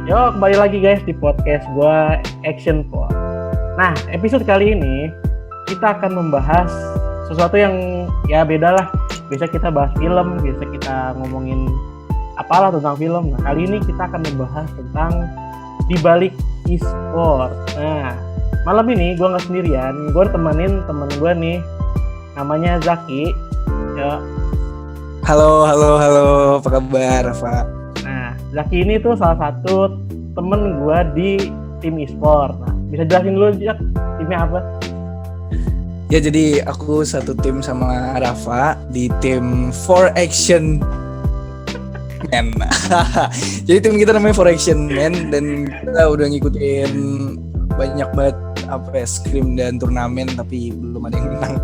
Yo, kembali lagi guys di podcast gue Action Pod. Nah, episode kali ini kita akan membahas sesuatu yang ya beda lah. Biasa kita bahas film, biasa kita ngomongin apalah tentang film. Nah, kali ini kita akan membahas tentang dibalik e-sport. Nah, malam ini gue nggak sendirian, gue temenin temen gue nih, namanya Zaki. Ya. Halo, apa kabar, Rafa? Nah, Zaki ini tuh salah satu temen gue di tim e-sport. Nah, bisa jelasin dulu, Jak, timnya apa? Ya, jadi aku satu tim sama Rafa di tim 4Action Men. Jadi tim kita namanya 4Action Men dan kita udah ngikutin banyak banget scrim dan turnamen tapi belum ada yang menang.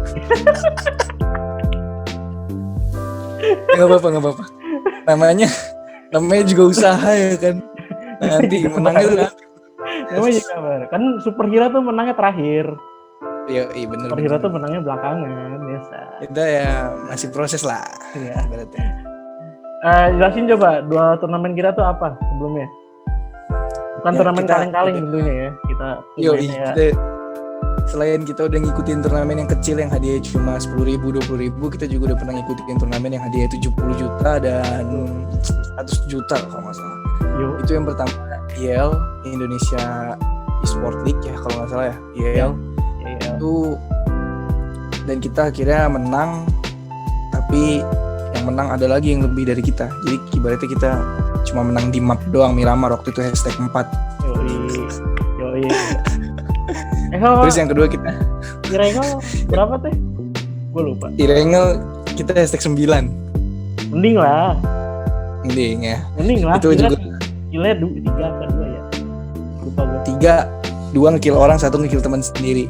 Nggak apa-apa. Namanya juga usaha ya kan. Nanti menangnya tuh nanti. Namanya juga kabar. Kan superhero tuh menangnya terakhir. Iya bener. Superhero tuh menangnya belakangan biasa. Kita ya masih proses lah. Iya. Ibaratnya. Jelasin coba 2 turnamen kita tuh apa sebelumnya? Bukan ya, turnamen kaleng-kaleng tentunya ya. Kita selain kita udah ngikutin turnamen yang kecil yang hadiahnya cuma 10.000, 20.000, kita juga udah pernah ngikutin turnamen yang hadiahnya 70 juta dan 100 juta kalau nggak salah. Itu yang pertama IEL, Indonesia Esport League ya kalau nggak salah ya, IEL. Itu dan kita akhirnya menang, tapi yang menang ada lagi yang lebih dari kita. Jadi ibaratnya kita cuma menang di map doang, Miramar waktu itu #4. Yoi. Terus yang kedua kita Irengel berapa teh? Gue lupa. Irengel kita #9. Mending lah ya. Itu juga killnya 3 apa 2 ya? Lupa gue. 2 ngekill orang, 1 ngekill teman sendiri.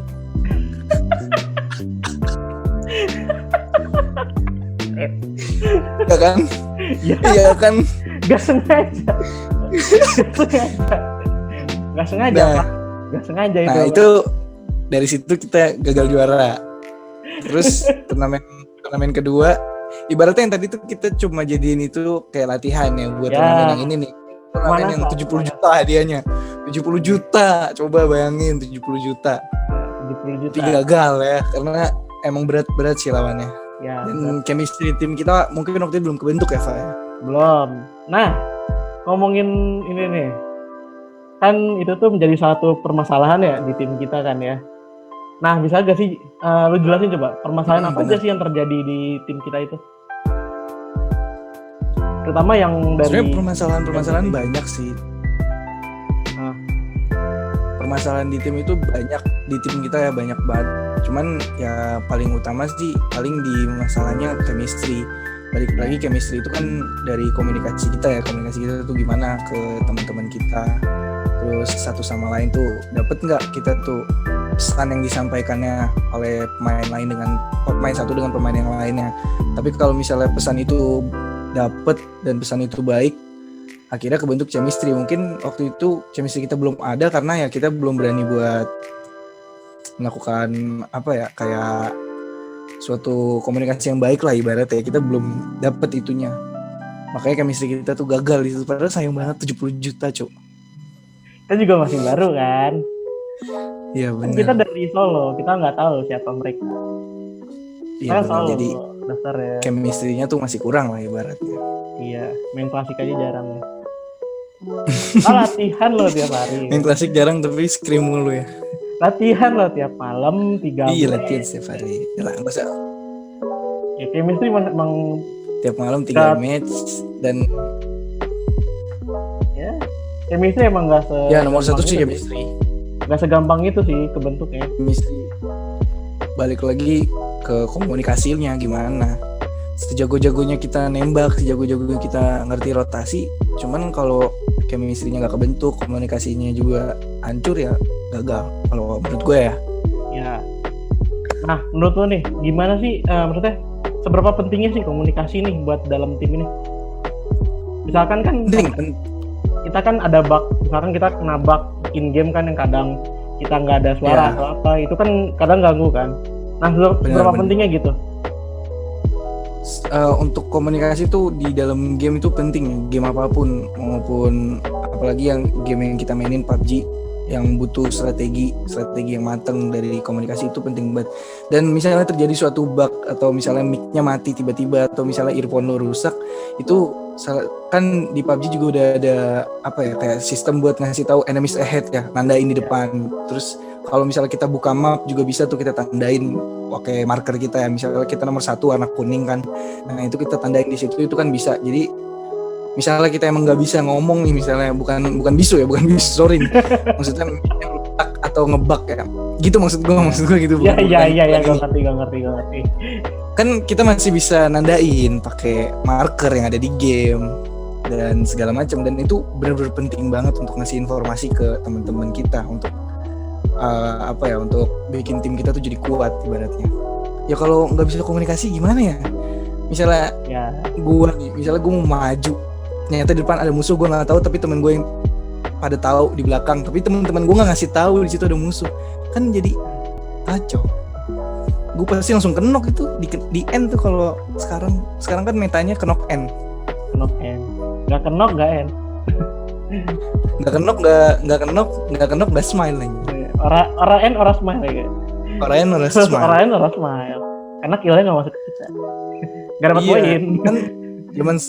Ya kan? Iya kan? Gak sengaja. Gak sengaja. Gak sengaja itu. Nah itu dari situ kita gagal juara. Terus turnamen kedua, ibaratnya yang tadi tuh kita cuma jadiin itu kayak latihan ya buat turnamen yang ini nih. Turnamen yang 70 juta hadiahnya. 70 juta, coba bayangin 70 juta. 70 juta. Tapi gagal ya, karena emang berat sih lawannya. Ya, dan chemistry tim kita mungkin waktu itu belum kebentuk ya, Fa ya? Belum. Nah, ngomongin ini nih. Kan itu tuh menjadi satu permasalahan ya di tim kita kan ya. Nah, bisa gak sih lu jelasin coba permasalahan apa aja sih yang terjadi di tim kita itu? Terutama yang dari sebenarnya permasalahan banyak sih. Permasalahan di tim itu banyak, di tim kita ya banyak banget. Cuman ya paling utama sih paling di masalahnya chemistry. Balik lagi chemistry itu kan dari komunikasi kita tuh gimana ke teman-teman kita. Terus satu sama lain tuh dapet nggak kita tuh pesan yang disampaikannya oleh pemain lain dengan pemain satu dengan pemain yang lainnya. Tapi kalau misalnya pesan itu dapet dan pesan itu baik, akhirnya kebentuk chemistry. Mungkin waktu itu chemistry kita belum ada karena ya kita belum berani buat melakukan kayak suatu komunikasi yang baik lah ibaratnya. Kita belum dapet itunya, makanya chemistry kita tuh gagal di situ. Padahal sayang banget 70 juta cok. Kita juga masih baru kan. Iya benar. Kita dari Solo, kita nggak tahu siapa mereka. Iya benar. Jadi dasarnya chemistry-nya tuh masih kurang lah ibaratnya. Iya, main klasik aja jarang ya. Latihan loh tiap hari. Main klasik jarang tapi scrim mulu ya. Latihan loh tiap malam 3 Iya latihan setiap hari. Yalah nggak usah. Ya chemistry emang tiap malam 3 match dan ya chemistry emang nggak ya nomor 1 sih chemistry. Nggak segampang itu sih kebentuknya. Chemistry. Balik lagi ke komunikasinya gimana. Sejago-jagonya kita nembak, sejago-jagonya kita ngerti rotasi, cuman kalau chemistry-nya nggak kebentuk, komunikasinya juga hancur ya gagal. Kalau menurut gue ya. Ya. Nah, menurut lo nih, gimana sih? Maksudnya seberapa pentingnya sih komunikasi nih buat dalam tim ini? Misalkan kan kita kan ada bug, misalkan kita kena bug in game kan yang kadang kita nggak ada suara atau apa, itu kan kadang ganggu kan. Nah, seberapa pentingnya gitu? Untuk komunikasi tuh di dalam game itu penting, game apapun maupun apalagi yang game yang kita mainin PUBG yang butuh strategi yang matang dari komunikasi itu penting banget. Dan misalnya terjadi suatu bug atau misalnya mic-nya mati tiba-tiba atau misalnya earphone lo rusak, itu kan di PUBG juga udah ada apa ya, kayak sistem buat ngasih tahu enemies ahead ya, nandain di depan. Terus kalau misalnya kita buka map juga bisa tuh kita tandain pakai marker kita ya, misalnya kita nomor 1 warna kuning kan, nah itu kita tandain di situ, itu kan bisa. Jadi misalnya kita emang nggak bisa ngomong nih, misalnya bukan bisu, sorry nih. Maksudnya ngebug atau ngebug ya, gitu maksud gue gitu. Iya, gue ngerti. Kan kita masih bisa nandain pakai marker yang ada di game dan segala macam, dan itu benar-benar penting banget untuk ngasih informasi ke teman-teman kita untuk untuk bikin tim kita tuh jadi kuat ibaratnya. Ya kalau nggak bisa komunikasi gimana ya? Misalnya gue mau maju, ternyata di depan ada musuh, gue nggak tahu, tapi temen gue yang pada tahu di belakang, tapi teman-teman gue nggak ngasih tahu di situ ada musuh, kan jadi kacau. Gue pasti langsung kenok itu di end tuh. Kalau sekarang kan metanya kenok end, nggak kenok nggak end, nggak kenok nggak smile lagi. Orang end orang smile ya. Orang end orang smile karena killnya nggak masuk ke kita, nggak dapat poin. Kan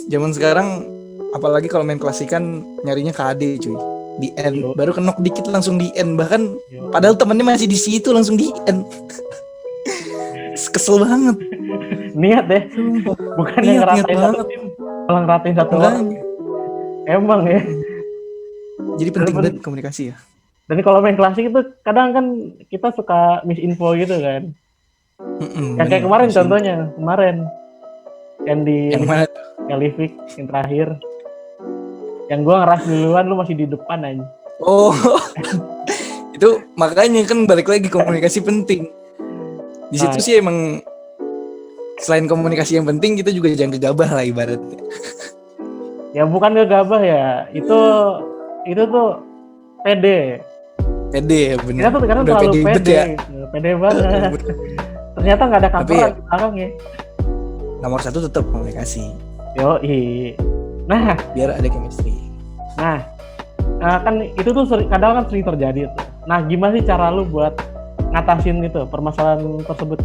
zaman sekarang apalagi kalau main klasik kan nyarinya KD cuy, di end. Baru kenok dikit langsung di end, bahkan padahal temennya masih di situ langsung di end. Kesel banget. Niat deh, bukan yang ngeratain satu tim, malah ngeratain satu orang. Emang ya. Jadi penting banget komunikasi ya. Dan kalau main klasik itu kadang kan kita suka misinfo gitu kan. Yang kayak kemarin contohnya, yang di Livik yang terakhir, yang gue ngeras duluan, lu masih di depan aja. Oh, itu makanya kan balik lagi komunikasi penting. Di situ sih emang selain komunikasi yang penting, kita juga jangan gegabah lah ibaratnya. Ya bukan gegabah ya, itu tuh pede ya benar. Kita tuh sekarang terlalu pede banget. Ternyata nggak ada kamera di belakang ya. Nomor 1 tetap komunikasi. Yoi. Nah, biar ada chemistry. Nah, kan itu tuh kadang kan sering terjadi tuh. Nah, gimana sih cara lu buat ngatasin itu permasalahan tersebut?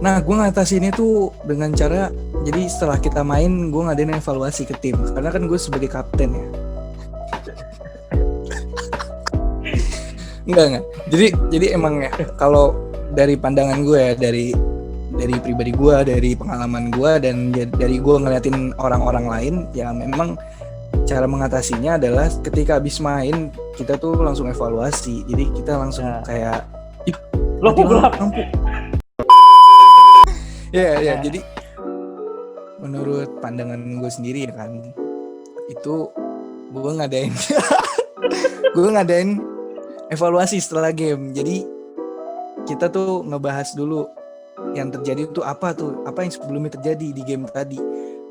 Nah, gue ngatasin itu dengan cara, jadi setelah kita main gue ngadain evaluasi ke tim, karena kan gue sebagai kapten ya. Enggak. Jadi emang ya, kalau dari pandangan gue ya, dari pribadi gue, dari pengalaman gue, dan dari gue ngeliatin orang-orang lain, ya memang cara mengatasinya adalah ketika habis main kita tuh langsung evaluasi. Jadi kita langsung kayak lo kok gelap? Ya, jadi menurut pandangan gue sendiri kan, itu gue ngadain evaluasi setelah game. Jadi kita tuh ngebahas dulu yang terjadi itu apa yang sebelumnya terjadi di game tadi.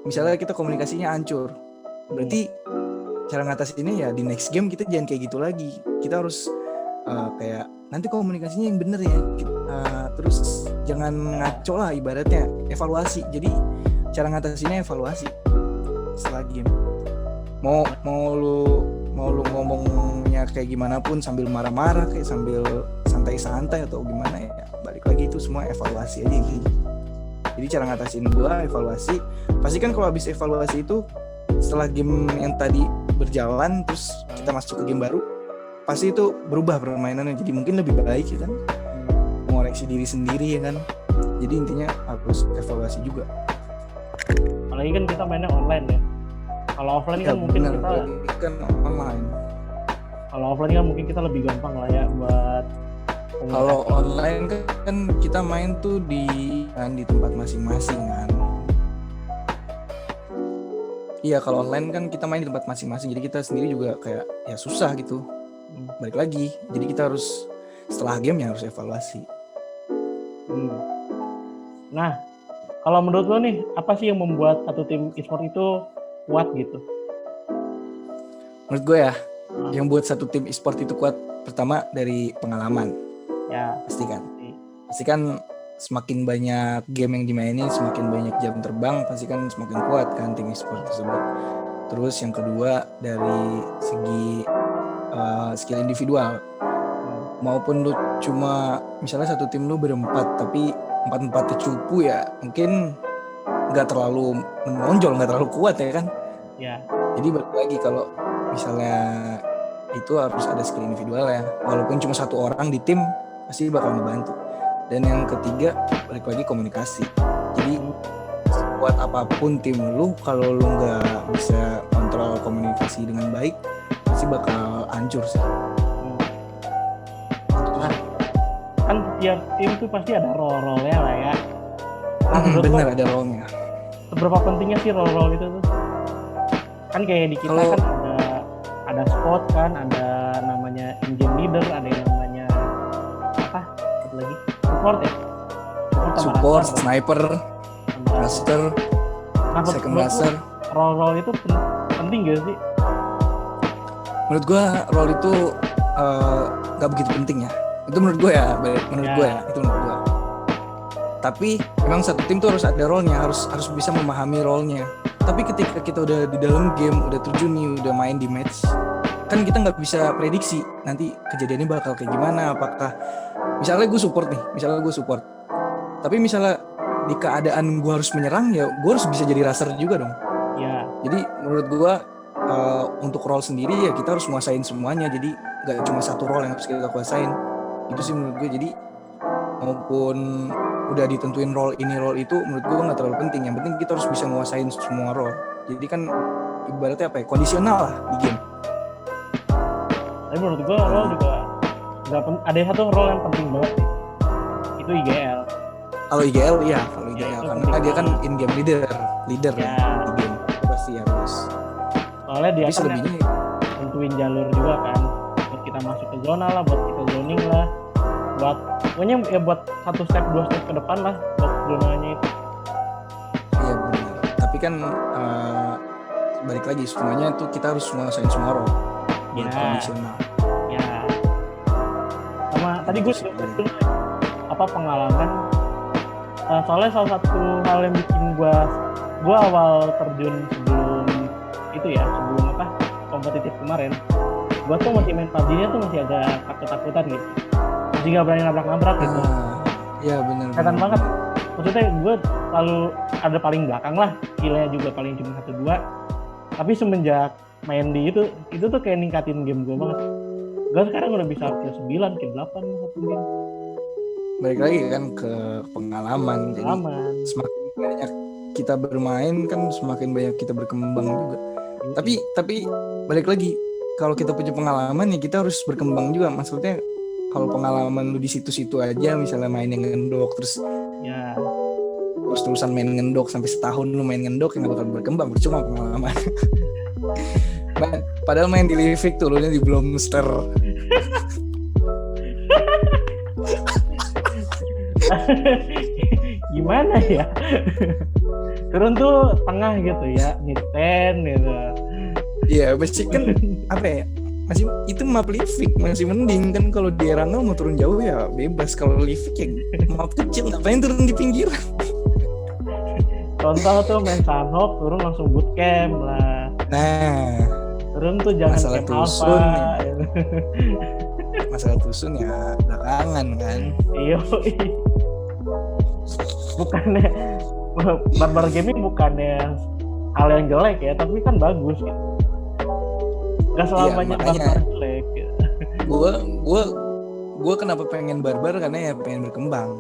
Misalnya kita komunikasinya hancur, berarti cara ngatasinnya ya di next game kita jangan kayak gitu lagi. Kita harus kayak nanti komunikasinya yang bener ya, terus jangan ngaco lah ibaratnya, evaluasi. Jadi cara ngatasinnya evaluasi setelah game. Mau lu ngomongnya kayak gimana pun, sambil marah-marah kayak sambil santai-santai atau gimana ya, balik lagi itu semua evaluasi aja intinya. Jadi cara ngatasin gua evaluasi. Pasti kan kalau habis evaluasi itu, setelah game yang tadi berjalan terus kita masuk ke game baru, pasti itu berubah permainannya, jadi mungkin lebih baik ya kan, mengoreksi diri sendiri ya kan. Jadi intinya harus evaluasi juga. Apalagi kan kita mainnya online ya. Kalau offline kan mungkin kita kan online. Kalau offline kan mungkin kita lebih gampang lah ya buat. Kalau online kan kita main tuh di tempat masing-masing kan. Iya, kalau online kan kita main di tempat masing-masing, jadi kita sendiri juga kayak ya susah gitu. Balik lagi, jadi kita harus setelah game ya harus evaluasi. Nah, kalau menurut lo nih, apa sih yang membuat satu tim e-sport itu kuat gitu? Menurut gue ya, yang buat satu tim e-sport itu kuat, pertama dari pengalaman. Ya, pasti kan semakin banyak game yang dimainin, semakin banyak jam terbang, pasti kan semakin kuat kan tim e-sport tersebut. Terus yang kedua dari segi skill individual, maupun lu cuma misalnya satu tim lu berempat tapi empat-empatnya cupu ya mungkin nggak terlalu menonjol, nggak terlalu kuat ya kan. Ya. Jadi balik lagi kalau misalnya itu harus ada skill individual ya, walaupun cuma satu orang di tim pasti bakal ngebantu. Dan yang ketiga balik lagi komunikasi. Jadi buat apapun tim lu, kalau lu nggak bisa kontrol komunikasi dengan baik pasti bakal hancur sih. Nah, kan tiap tim tuh pasti ada role-role-nya lah ya. Nah, Bener, ada role-nya. Seberapa pentingnya sih role-role itu tuh? Kan kayak di kita kan ada squad kan, ada namanya engine leader, ada yang namanya apa? Satu lagi support ya. Support, sniper, raster, second raster. Role-role itu penting gak sih? Menurut gue role itu nggak begitu penting ya. Itu menurut gue ya, itu menurut gue. Tapi memang satu tim tuh harus ada role-nya, harus bisa memahami role-nya. Tapi ketika kita udah di dalam game, udah terjun nih, udah main di match, kan kita nggak bisa prediksi nanti kejadiannya bakal kayak gimana. Apakah misalnya gue support, tapi misalnya di keadaan gue harus menyerang, ya gue harus bisa jadi raser juga dong. Ya. Jadi menurut gue untuk role sendiri ya kita harus nguasain semuanya. Jadi nggak cuma satu role yang harus kita kuasain. Itu sih menurut gue. Jadi maupun udah ditentuin role ini role itu, menurut gue nggak terlalu penting. Yang penting kita harus bisa nguasain semua role. Jadi kan ibaratnya apa ya, kondisional lah di game. Tapi menurut gue role juga ada satu role yang penting banget sih. Itu IGL. Kalau IGL karena dia kan in game leader ya. Di game pasti harus. Soalnya dia kan tentuin jalur juga kan, buat kita masuk ke zona lah, buat kita zoning lah, pokoknya ya buat 1 step 2 step ke depan lah buat zonanya itu. Iya benar. Tapi kan balik lagi semuanya tuh kita harus menguasain semua role buat kondisional. Ya. Sama tadi gue pengalaman. Soalnya salah satu hal yang bikin gue awal terjun sebelum kompetitif kemarin, gue tuh masih main PUBG-nya tuh masih agak takut-takutan gitu, masih gak berani nabrak-nabrak gitu. Iya benar. Kelihatan banget. Maksudnya gue selalu ada paling belakang lah, killnya juga paling cuma 1-2. Tapi semenjak main di itu tuh kayak ningkatin game gue banget. Gue sekarang udah bisa kill 9, kill 8 satu game. Balik lagi kan ke pengalaman. Jadi semakin banyak kita bermain kan semakin banyak kita berkembang juga. Tapi balik lagi, kalau kita punya pengalaman ya kita harus berkembang juga. Maksudnya kalau pengalaman lu di situ-situ aja, misalnya main yang ngendok terus-terusan main ngendok sampai setahun lu main ngendok, yang gak bakal berkembang, percuma pengalaman. Padahal main di Livik turunnya di Blomster. Gimana ya? Turun tuh tengah gitu ya, mid-10 gitu. Iya, masih kan apa ya? Masih itu map Livik masih mending kan. Kalau di Erangel mau turun jauh ya bebas. Kalau Livik ya map kecil, ngapain turun di pinggiran? Contoh tuh main Sunhawk turun langsung bootcamp lah. Nah, turun tuh jangan masalah camp tusun alpha. Ya. Masalah tusun ya belakangan kan. Iya. Bukannya barbar gaming bukannya hal yang jelek ya, tapi kan bagus gitu. Gak selamanya barbar jelek gitu. Gue kenapa pengen barbar, karena ya pengen berkembang.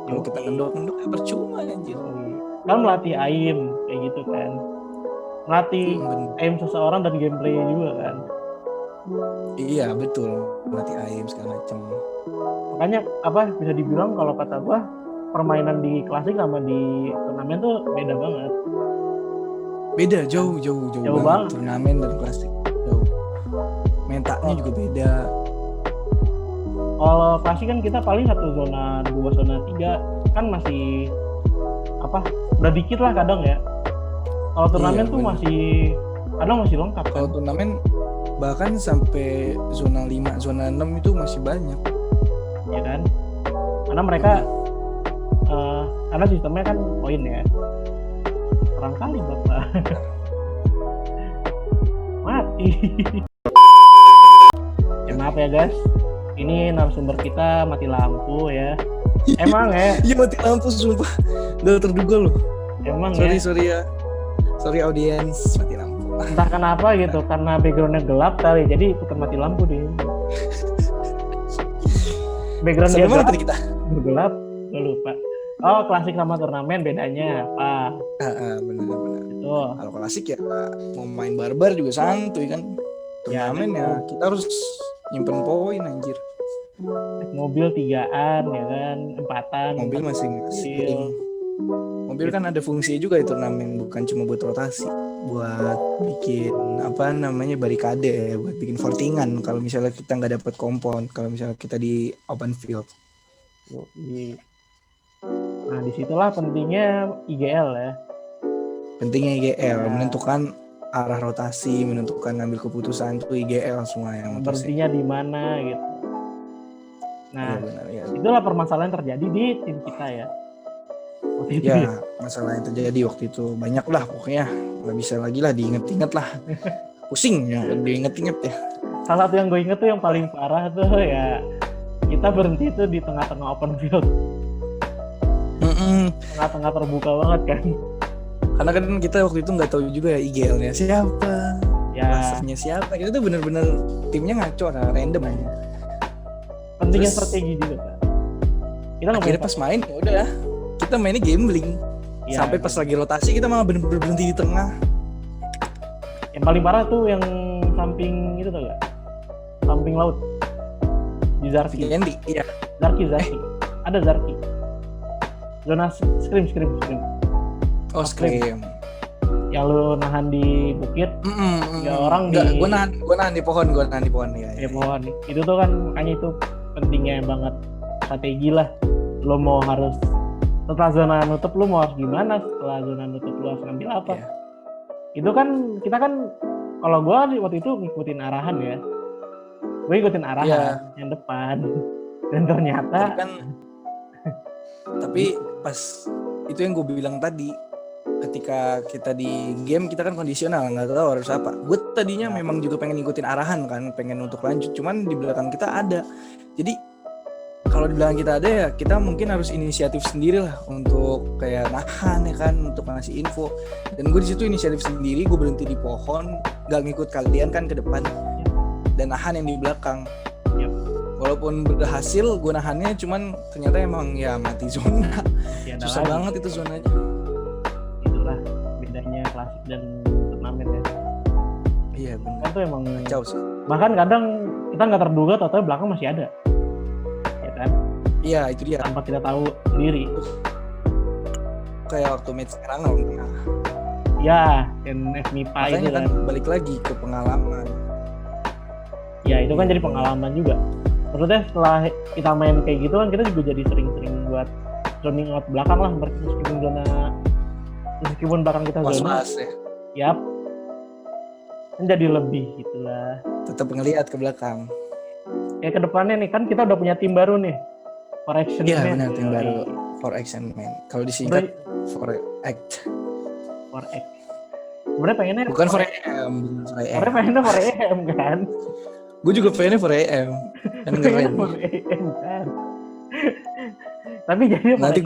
Kalau kita ngendok ya percuma anjir. Kan melatih aim kayak gitu kan, melatih aim seseorang dan gameplay juga kan. Iya betul, melatih aim segala macam. Makanya bisa dibilang kalau kata gue, permainan di klasik sama di turnamen tuh beda banget. Beda jauh banget. Turnamen dan klasik jauh. Mentaknya juga beda. Kalau klasik kan kita paling 1 zona 2 zona 3 kan masih udah dikit lah kadang ya. Kalau turnamen tuh masih lengkap kan. Kalau turnamen bahkan sampai zona 5, zona 6 itu masih banyak. Ya kan? Karena mereka karena sistemnya kan poin ya. Perang kali Bapak. Ya maaf ya guys, ini narasumber kita mati lampu ya. Emang ya? Iya mati lampu sumpah. Gak terduga loh. Emang Sorry ya? ya. Sorry audiens, mati lampu. Entah kenapa gitu, karena backgroundnya gelap kali, jadi ikutan mati lampu deh. Background dia Sampai mana gelap, tadi kita? gelap, gue lupa. Oh, klasik sama turnamen bedanya apa? Benar. Itu. Kalau klasik ya mau main barbar juga santuy kan. Turnamen ya kita harus nyimpen poin anjir. Mobil 3-an ya kan, 4-an. Mobil masing-masing. Mobil kan ada fungsinya juga di turnamen, bukan cuma buat rotasi, buat bikin barikade ya, buat bikin fortingan kalau misalnya kita nggak dapat kompon, kalau misalnya kita di open field. Nah disitulah pentingnya IGL ya. Pentingnya IGL menentukan arah rotasi, menentukan ngambil keputusan itu IGL semua yang berhentinya di mana gitu. Nah, ya, benar, ya. Itulah permasalahan terjadi di tim kita ya. Masalah yang terjadi waktu itu banyak lah pokoknya, nggak bisa lagi lah diinget-inget lah. Pusing ya diinget-inget ya. Salah satu yang gue inget tuh yang paling parah tuh ya, kita berhenti tuh di tengah-tengah open field. Tengah-tengah terbuka banget kan. Karena kan kita waktu itu nggak tahu juga ya IGL-nya siapa, masternya siapa. Kita tuh bener-bener timnya ngaco, random aja. Pentingnya strategi juga kan. Kita akhirnya pas main ya udah, kita mainnya gambling. Sampai pas lagi rotasi kita malah bener-bener berhenti di tengah. Yang paling parah tuh yang samping itu tuh gak? Samping laut. Di Zarki. Iya. Zarki. Ada Zarki. Zona scream. Oh, scream. Yang lu nahan di bukit. Ya orang gue nahan di pohon ya. Di pohon. Itu tuh kan makanya itu pentingnya banget strategi lah. Lu mau harus setelah zona nutup lu mau harus gimana, setelah zona nutup lu harus ngambil apa. Itu kan kita kan kalau gue waktu itu ngikutin arahan ya. Gue ikutin arahan yang depan. Dan ternyata tapi pas itu yang gue bilang tadi, ketika kita di game kita kan kondisional, nggak tahu harus apa. Gue tadinya memang juga pengen ngikutin arahan kan, pengen untuk lanjut, cuman di belakang kita ada. Jadi kalau di belakang kita ada ya kita mungkin harus inisiatif sendiri lah untuk kayak nahan ya kan, untuk ngasih info. Dan gue di situ inisiatif sendiri, gue berhenti di pohon, nggak ngikut kalian kan ke depan, dan nahan yang di belakang. Walaupun berhasil gue nahannya, cuman ternyata emang ya mati zona. Susah banget itu zonanya. Itulah bedanya klasik dan turnamen ya. Iya benar. Kan tuh emang kacau sih. Bahkan kadang kita nggak terduga, atau belakang masih ada. Ya kan? Iya itu dia. Tanpa kita tahu sendiri. Kayak waktu match sekarang lah. Ya, dan FMIPA itu kan balik lagi ke pengalaman. Ya itu kan jadi pengalaman juga. Maksudnya setelah kita main kayak gitu kan kita juga jadi sering-sering buat zoning out belakang lah, meskipun belakang kita zona. Ya. Yap. Kan jadi lebih gitulah. Tetap ngelihat ke belakang. Ya ke depannya nih kan kita udah punya tim baru nih. For Action Man. Iya benar, tim baru. For Action Man. Kalau disingkat For Act. Sebenarnya pengennya bukan For AM. Sebenarnya pengennya For AM kan. Gue juga pengennya For AM. Kan keren. For AM kan. Tapi jadi nanti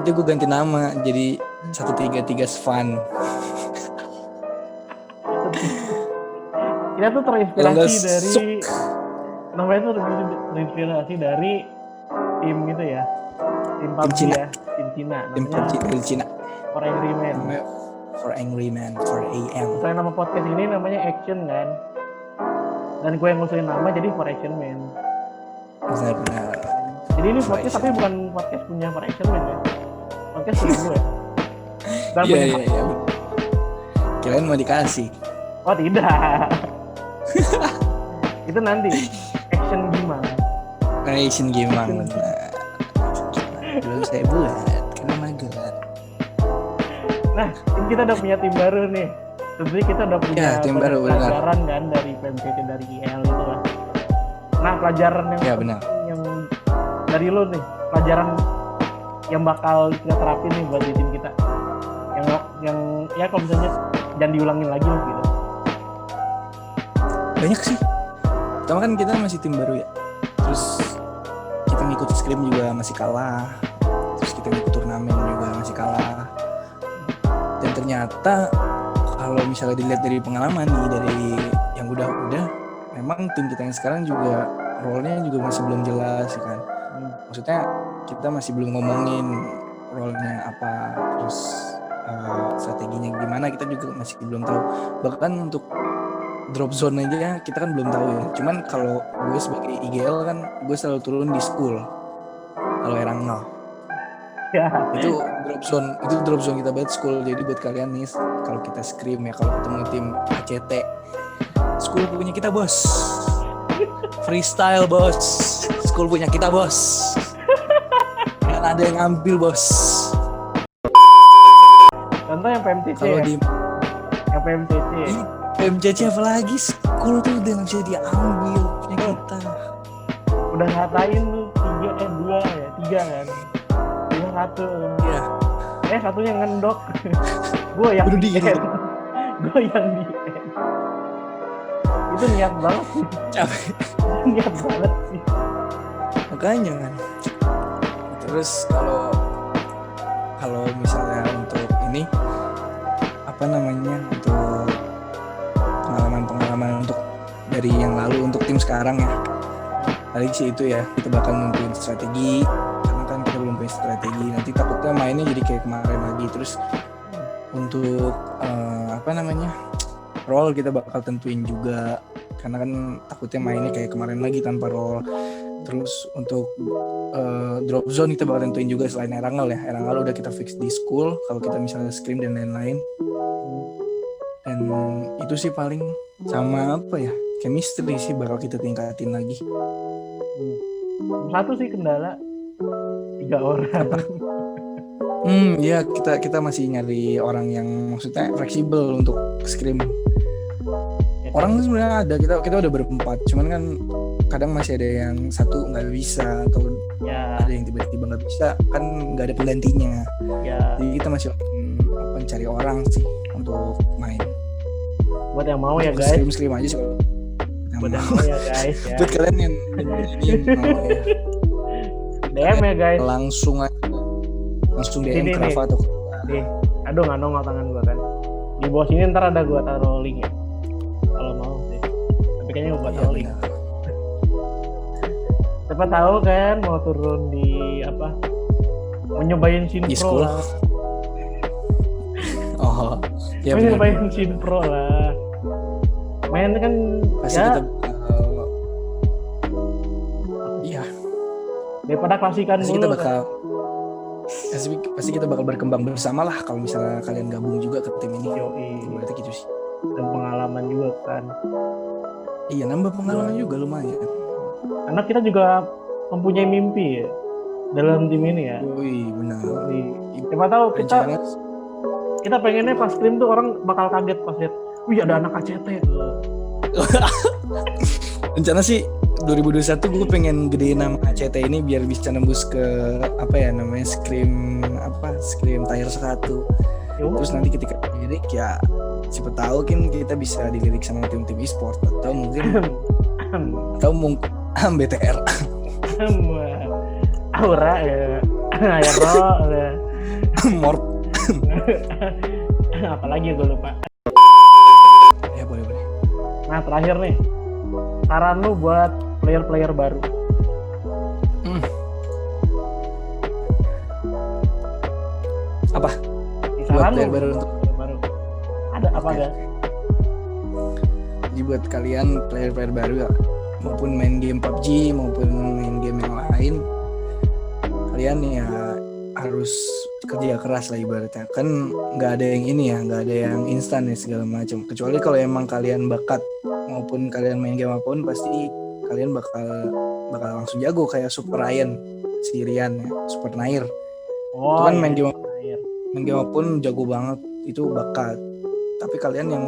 gue ganti nama jadi 133 Svan. Kita tuh terinspirasi dari namanya tuh terinspirasi dari tim gitu ya. Tim PUBG ya, tim Cina. Tim PUBG dari Cina. For Angry Man. For Angry Man, For AM. Selain nama podcast ini namanya Action kan. Dan gue yang ngusulin nama jadi For Action Man. Benar. Jadi ini podcast tapi bukan podcast punya For Action Man ya. Podcast punya gue. Iya. Kirain mau dikasih. Oh tidak. Itu nanti Action Gimang. Action Gimang. Belum saya buat karena mager. Nah, ini kita udah punya tim baru nih. Tentunya kita udah punya pelajaran kan dari PMPT, dari IL gitu lah. Nah, pelajaran yang dari lo nih, pelajaran yang bakal kita terapin nih buat di tim kita. Yang ya kalau misalnya jangan diulangin lagi gitu. banyak sih. Pertama kan kita masih tim baru ya. Terus kita ngikut scrim juga masih kalah. Terus kita ngikut turnamen juga masih kalah. Dan ternyata kalau misalnya dilihat dari pengalaman nih, dari yang udah, memang tim kita yang sekarang juga role-nya juga masih belum jelas ya kan. Maksudnya kita masih belum ngomongin role-nya apa, terus strateginya gimana, kita juga masih belum tahu. Bahkan untuk drop zone aja kita kan belum tahu ya. Cuman kalau gue sebagai IGL kan gue selalu turun di school kalau Erangel. Ya. Itu drop zone kita buat school. Jadi buat kalian nih kalau kita scrim ya, kalau ketemu tim ACT, school punya kita bos. Freestyle bos. School punya kita bos. Kan ada yang ngambil bos. Contoh yang PMTC. Kalau ya? di Yang PMTC. PMCC apalagi school tuh udah nggak bisa diambil punya kita. Udah ngatain lu 3 kan. 1. Iya. Satunya ngendok. Gue yang Udah di di- end. Gue yang di end. Itu niat banget sih. Capek. Niat banget sih. Makanya kan. Terus kalau misalnya untuk ini apa namanya, untuk pengalaman untuk dari yang lalu untuk tim sekarang ya, paling sih itu ya, kita bakal nentuin strategi karena kan kita belum punya strategi, nanti takutnya mainnya jadi kayak kemarin lagi. Terus untuk apa namanya, role kita bakal tentuin juga karena kan takutnya mainnya kayak kemarin lagi tanpa role. Terus untuk drop zone kita bakal tentuin juga selain Erangel ya. Erangel udah kita fix di school kalau kita misalnya scrim dan lain-lain. Dan itu sih paling, sama apa ya, chemistry sih bakal kita tingkatin lagi. Satu sih kendala 3 orang. Ya kita masih nyari orang yang maksudnya fleksibel untuk scrim. Orang tuh sebenarnya ada, kita udah berempat, cuman kan kadang masih ada yang satu nggak bisa atau Ya. ada yang tiba-tiba nggak bisa, kan nggak ada penggantinya. Ya. Jadi kita masih mencari orang sih untuk main. Buat yang mau ya guys. Scrim aja sih. Buat yang mau ya guys ya. Buat kalian yang mau ya, DM ya guys. langsung Sini DM Krava atau Nih, aduh nggak nongol tangan gua kan. Di bawah sini ntar ada gua taruh link ya. Kalau mau sih. Tapi kayaknya gua Iya, taruh link. benar. Siapa tahu kan mau turun di apa? Mau nyobain Di Sinpro school. lah. Oh, ya Mau benar. nyobain Sinpro lah. Main kan Pasti ya kita iya, daripada klasikan pasti dulu. kita kan. bakal pasti kita bakal berkembang bersama lah kalau misalnya kalian gabung juga ke tim ini. Yoi. Berarti gitu sih. Dan pengalaman juga kan. Iya, nambah pengalaman juga lumayan. Karena kita juga mempunyai mimpi ya dalam tim ini ya. Wih, benar. Siapa tahu Rencana kita pengennya pas scrim tuh orang bakal kaget pas lihat, wih ada anak ACT tuh. rencana sih 2021 gue pengen gedein nama ACT ini biar bisa nembus ke apa ya namanya, scrim tier 1. Terus nanti ketika dilirik ya siapa tahu kan kita bisa dilirik sama tim-tim e-sport atau mungkin BTR. Aura ya, Aero ya. Morp. Apalagi gue lupa. Ya boleh. Nah terakhir nih, saran lu buat player-player baru. Apa? Saran Buat player lu baru untuk baru. Ada apa Oke. gak? Jadi buat kalian player-player baru ya, maupun main game PUBG maupun main game yang lain, kalian ya harus kerja keras lah ibaratnya. Kan nggak ada yang ini ya, nggak ada yang instan ya segala macam. Kecuali kalau emang kalian bakat maupun kalian main game apapun, pasti kalian bakal langsung jago kayak Super Ryan, si Rian ya, Super Nair. Oh, Itu kan iya, main game air. apapun jago banget, itu bakat. Tapi kalian yang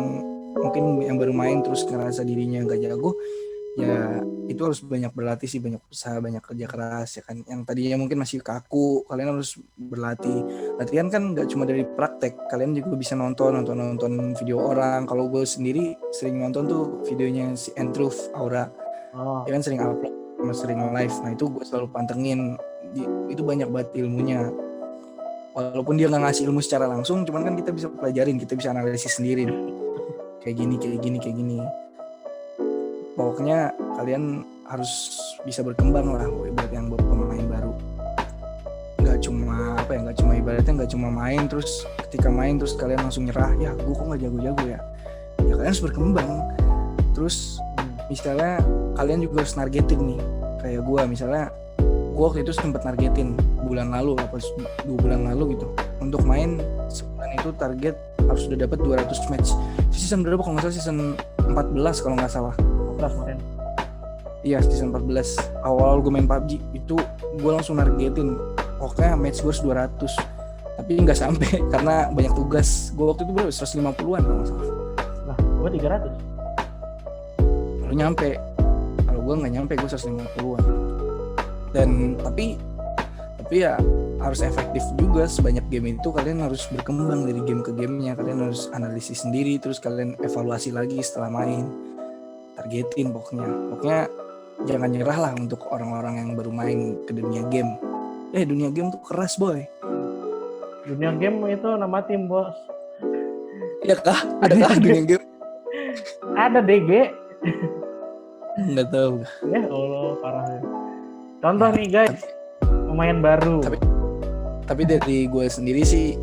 mungkin yang baru main terus ngerasa dirinya nggak jago, ya itu harus banyak berlatih sih, banyak usaha, banyak kerja keras ya kan. Yang tadinya mungkin masih kaku, kalian harus berlatih. Latihan kan nggak cuma dari praktek, kalian juga bisa nonton video orang. Kalau gue sendiri sering nonton tuh videonya si Entruth Aura, Oh, dia kan sering upload sama sering live. Nah itu gue selalu pantengin. Itu banyak banget ilmunya. Walaupun dia nggak ngasih ilmu secara langsung, cuman kan kita bisa pelajarin, kita bisa analisis sendiri. Kayak gini. Pokoknya kalian harus bisa berkembang lah buat yang buat pemain baru. Nggak cuma ibaratnya nggak cuma main terus ketika main terus kalian langsung nyerah, ya gue kok nggak jago-jago ya kalian harus berkembang. Terus misalnya kalian juga harus nargetin nih, kayak gue misalnya, gue waktu itu sempat nargetin bulan lalu 2 bulan lalu gitu, untuk main sebulan itu target harus sudah dapat 200 match. Season berapa kalau nggak salah, season 14 kalau nggak salah. kemarin. Iya, season 14. Awal gue main PUBG itu gue langsung nargetin pokoknya match gue 200. Tapi nggak sampai karena banyak tugas. Gue waktu itu berapa? 150-an kalau nggak salah. Lah, gue 300. Kalau nyampe. Kalau gue nggak nyampe, gue 150-an. Dan tapi ya harus efektif juga. Sebanyak game itu kalian harus berkembang dari game ke gamenya. Kalian harus analisis sendiri, terus kalian evaluasi lagi setelah main. Targetin pokoknya jangan nyerah lah untuk orang-orang yang baru main ke dunia game. Dunia game tuh keras boy. Dunia game itu nama tim, bos. Iya kah? Adakah dunia game? Ada DG. Nggak tahu. Ya Allah, parah. Contoh nih guys, pemain baru. Tapi dari gue sendiri sih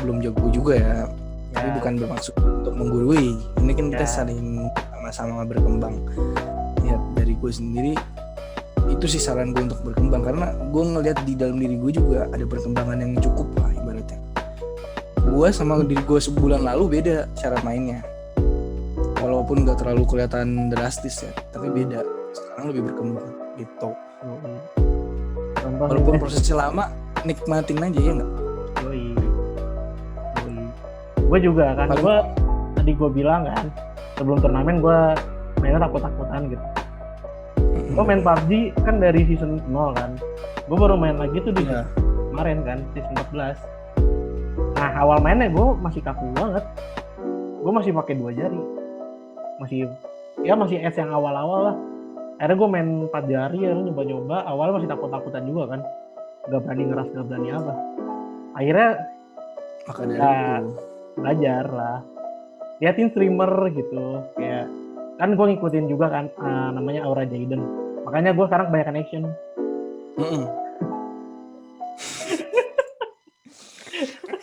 belum jago juga ya. Tapi bukan bermaksud untuk menggurui. Ini kan kita saling sama-sama berkembang. Ya dari gue sendiri itu sih saran gue untuk berkembang, karena gue ngelihat di dalam diri gue juga ada perkembangan yang cukup lah ibaratnya. Gue sama diri gue sebulan lalu beda cara mainnya, walaupun nggak terlalu kelihatan drastis ya, tapi beda. Sekarang lebih berkembang gitu. Walaupun prosesnya lama, nikmatin aja ya nggak? Gue juga kan, tadi gue bilang kan sebelum turnamen gue mainnya takut-takutan gitu. Gue main PUBG kan dari season 0 kan. Gue baru main lagi tuh di kemarin kan, season 14. Nah awal mainnya gue masih kaku banget. Gue masih pakai 2 jari. Masih S yang awal-awal lah. Akhirnya gue main 4 jari ya, nyoba-nyoba. Awalnya masih takut-takutan juga kan. Gak berani ngeras, gak berani apa. Akhirnya belajar lah. Liatin streamer gitu. Kayak kan gue ngikutin juga kan namanya Aura Jaden, makanya gue sekarang kebanyakan action.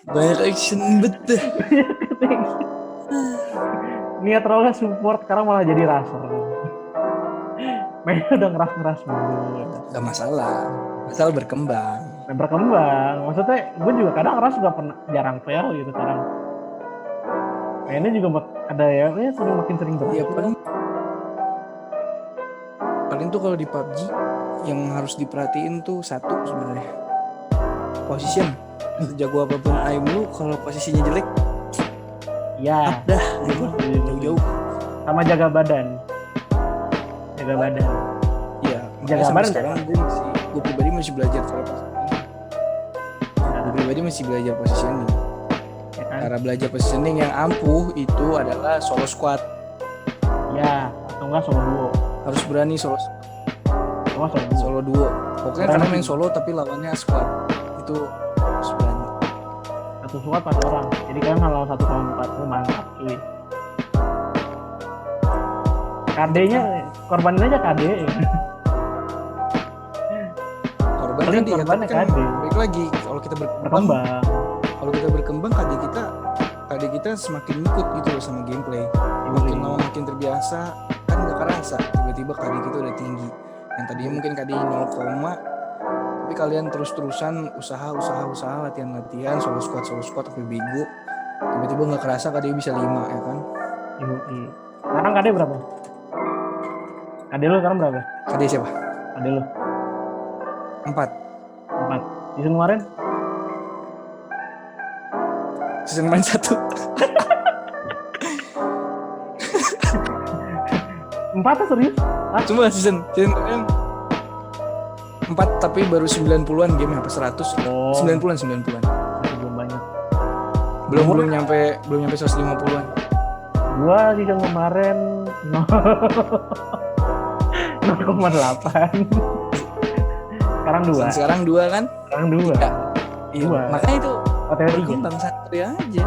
Banyak action betul. Niat rollnya support, sekarang malah jadi raser. Mainnya udah ngeras dulu. Gak masalah, asal berkembang. Maksudnya gue juga kadang ras juga jarang fail gitu sekarang. Mainnya juga ada ya makin sering berhasil. Iya paling tuh kalau di PUBG yang harus diperhatiin tuh satu sebenarnya, position. Jago apapun aim lu, kalau posisinya jelek, ya dah jauh. Sama jaga badan. Iya. Jaga badan sekarang gue pribadi masih belajar positioning. Cara belajar positioning yang ampuh itu adalah solo squad. Ya, atau enggak solo duo. Harus berani solo duo. Pokoknya karena main solo tapi lawannya squad, itu harus berani. Satu squad 4 orang. Jadi kalian kalau 1 sama 4 itu mantap cuy. KD-nya korbanin aja KD. Korbannya KD. Baik lagi kalau kita berkembang KD kita semakin ikut gitu loh sama gameplay. Makin lama makin terbiasa, kan nggak kerasa tiba-tiba KD kita udah tinggi. Yang tadinya mungkin KD 0, tapi kalian terus-terusan usaha latihan solo squad sampai bego, tiba-tiba nggak kerasa KD bisa 5 ya kan. Sekarang KD berapa? KD lu sekarang berapa? KD siapa? KD lu 4. Season kemarin? Season kemarin 1. 4 serius? Hah? Cuma season 4 tapi baru 90-an game apa 100? Oh. 90-an. Masih belum banyak. Belum nyampe 150-an. Gua season kemarin 0,8. Sekarang 2. Sekarang 2 kan? Sekarang 2. Iya. Dua. Makanya itu OTW 3. berkembang Satria aja.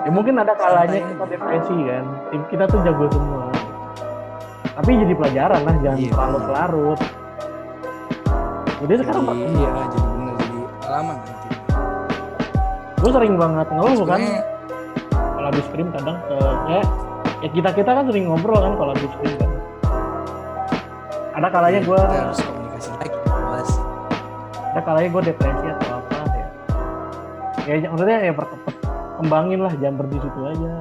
Ya mungkin ada kalanya Santai kita aja. depresi kan. Tim kita tuh jago semua. Tapi jadi pelajaran lah, jangan Iya. terlalu larut. Jadi sekarang Iya, jadi bener jadi pengalaman nanti. gue sering banget ngeluh kan Sebenarnya kalau habis stream kadang ya kita kan sering ngobrol kan kalau habis stream kan. Ada kalanya gue kita harus komunikasi lagi, bahas. ada kalanya gue depresi atau apa ya. Ya maksudnya ya kembangin lah, jangan berhenti situ aja.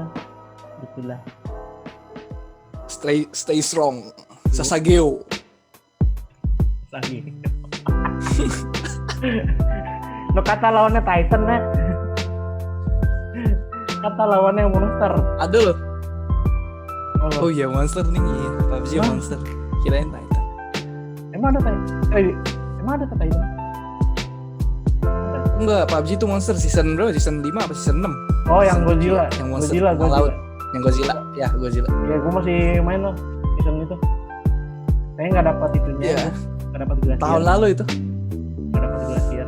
Gitulah. Stay strong. Sasageo. Lagi. No kata lawannya Titan nah. Kata lawannya monster. Ada loh. Oh, Oh iya, monster nih. Iya. PUBG Hah? monster. Kirain Titan. emang ada Titan? Emang ada Titan? Ada. Enggak, PUBG itu monster season berapa? Season 5 apa season 6? Oh, yang Season Godzilla. 7, yang monster Godzilla, yang Godzilla. laut. Yang Godzilla. Ya, Godzilla. Ya, gue masih main loh season itu. Kayaknya nggak dapat itunya. Iya. Nggak dapat glasier. Tahun lalu itu. Nggak dapat glasier.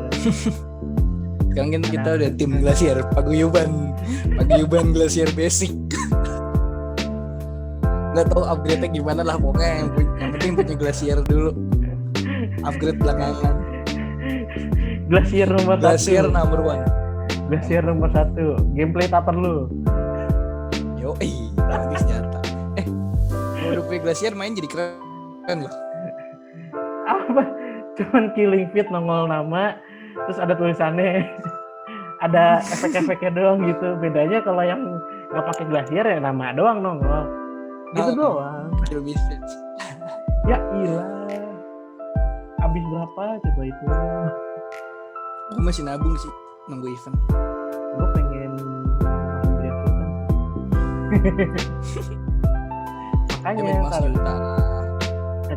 Sekarang kan kita udah tim Glacier, Paguyuban Glacier basic. Nggak tahu upgrade-nya gimana lah, pokoknya yang penting punya Glacier dulu. Upgrade belakangan. Glasier nomor Glacier 1. number 1. Glasier nomor 1. Gameplay tak perlu. Yoi, ganti senjata. Kalau udah punya Glacier main jadi keren loh. Apa? Cuman killing feed nongol nama, terus ada tulisannya, ada efek-efeknya doang gitu. Bedanya kalau yang nggak pakai glasier ya nama doang nongol. Gitu doang. Masih lebih fit. Ya ilah. Habis berapa coba itu? Aku masih nabung sih nunggu event. Gue pengen masuk dia kita. Makanya Dia Mas Juta.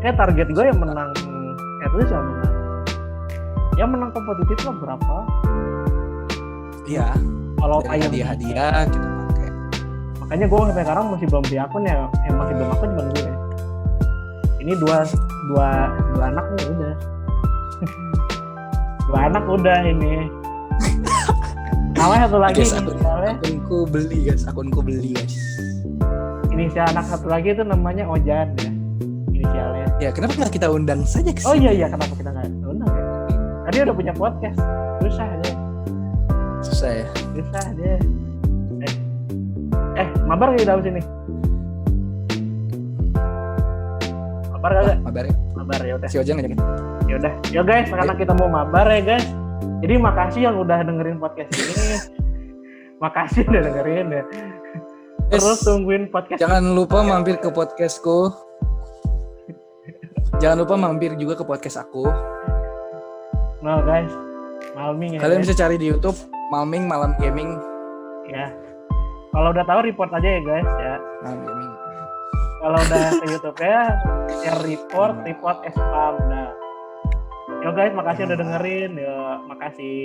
kayak target gue yang menang, at least yang menang. Yang menang kompetitif lah berapa? Iya. Kalau Dari kayak hadiah-hadiah kita pakai. makanya gue sampai sekarang masih belum beli akun ya, masih belum akun cuma gue. Ini dua anak nih udah. Dua anak udah ini. Namanya satu lagi Guys, inisialnya. akunku beli guys. Inisial anak satu lagi itu namanya Ojan ya. Inisialnya. Ya kenapa nggak kita undang saja ke Oh sini? iya kenapa kita nggak undang ya? Tadi udah punya podcast. Susah deh. Susah ya. Susah deh. Mabar nggak tahu sini? Mabar kagak? Kabar ya. Mabar ya udah. Si Ojang ngajakin. Ya udah. Yo guys, sekarang kita mau mabar ya guys. Jadi makasih yang udah dengerin podcast ini. Makasih udah dengerin ya. Terus tungguin podcast. Jangan lupa mampir ke podcastku. Jangan lupa mampir juga ke podcast aku. Nah guys, Malming ya. Kalian guys. bisa cari di YouTube Malming Malam Gaming. Ya. Kalau udah tahu report aja ya guys ya. Malam Gaming. Kalau udah ke YouTube ya, share report spam. Nah. Yo guys, makasih udah dengerin. Yo, makasih.